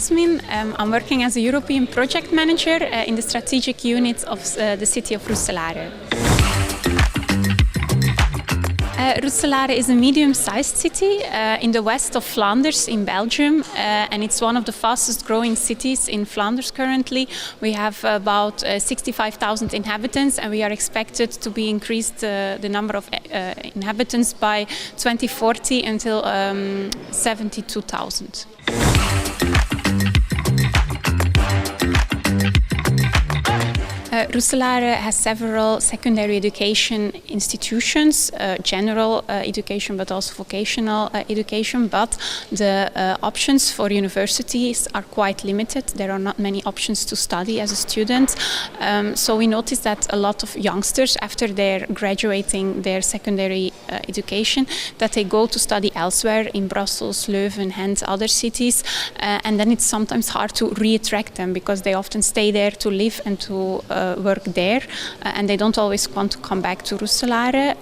Jasmine. I'm working as a European project manager in the strategic unit of the city of Roeselare. Roeselare is a medium-sized city in the west of Flanders in Belgium, and it's one of the fastest growing cities in Flanders currently. We have about 65,000 inhabitants, and we are expected to be increased the number of inhabitants by 2040 until 72,000. Roeselare has several secondary education institutions, general education but also vocational education, but the options for universities are quite limited. There are not many options to study as a student. So we noticed that a lot of youngsters, after they're graduating their secondary education, that they go to study elsewhere in Brussels, Leuven, and other cities, and then it's sometimes hard to re-attract them because they often stay there to live and to work there, and they don't always want to come back to Roeselare.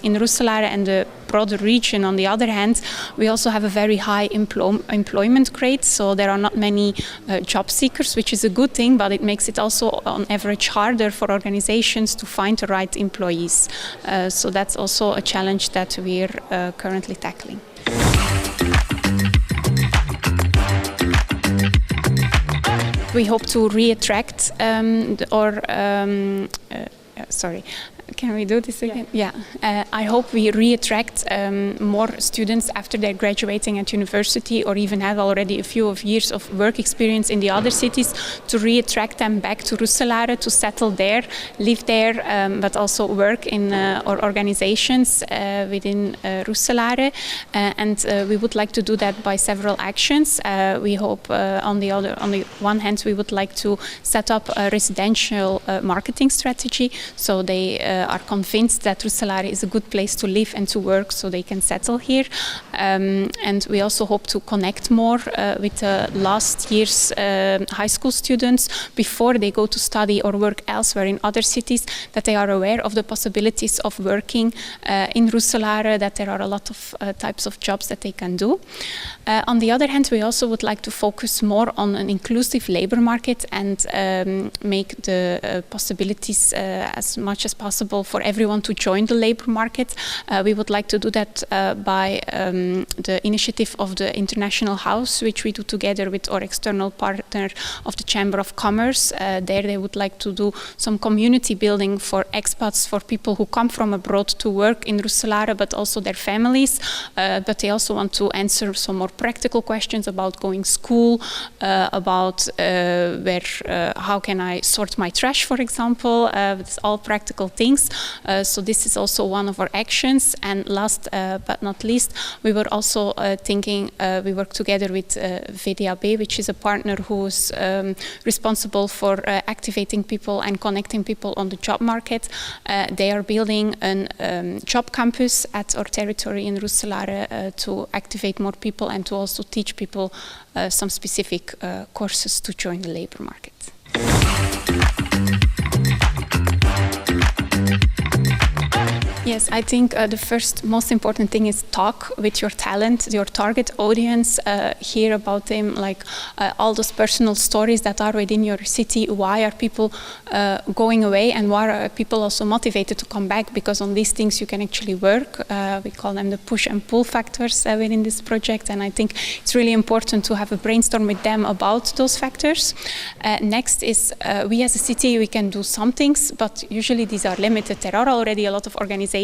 In Roeselare and the broader region, on the other hand, we also have a very high employment rate, so there are not many job seekers, which is a good thing, but it makes it also on average harder for organizations to find the right employees. So that's also a challenge that we're currently tackling. We hope to re-attract sorry. Can we do this again? Yeah. I hope we re-attract more students after they're graduating at university or even have already a few years of work experience in the other cities, to re-attract them back to Roeselare, to settle there, live there, but also work in our organizations within Roeselare. And we would like to do that by several actions. We hope on the one hand, we would like to set up a residential marketing strategy, so they are convinced that Roeselare is a good place to live and to work, so they can settle here. And we also hope to connect more with last year's high school students before they go to study or work elsewhere in other cities, that they are aware of the possibilities of working in Roeselare, that there are a lot of types of jobs that they can do. On the other hand, we also would like to focus more on an inclusive labor market and make the possibilities as much as possible for everyone to join the labor market. We would like to do that by the initiative of the International House, which we do together with our external partner of the Chamber of Commerce. There they would like to do some community building for expats, for people who come from abroad to work in Roeselare, but also their families. But they also want to answer some more practical questions about going to school, about how can I sort my trash, for example. It's all practical things. So this is also one of our actions. And last but not least, we were also thinking, we work together with VDAB, which is a partner who's responsible for activating people and connecting people on the job market. They are building a job campus at our territory in Roeselare to activate more people and to also teach people some specific courses to join the labor market. Yes, I think the first most important thing is talk with your talent, your target audience, hear about them, like all those personal stories that are within your city. Why are people going away, and why are people also motivated to come back? Because on these things you can actually work. We call them the push and pull factors within this project, and I think it's really important to have a brainstorm with them about those factors. Next is we as a city, we can do some things, but usually these are limited. There are already a lot of organizations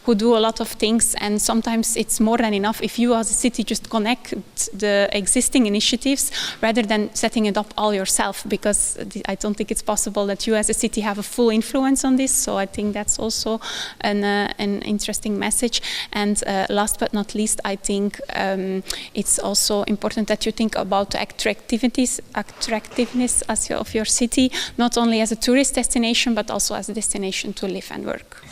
who do a lot of things, and sometimes it's more than enough if you as a city just connect the existing initiatives rather than setting it up all yourself, because I don't think it's possible that you as a city have a full influence on this. So I think that's also an interesting message. And last but not least, I think it's also important that you think about the attractiveness of your city, not only as a tourist destination but also as a destination to live and work.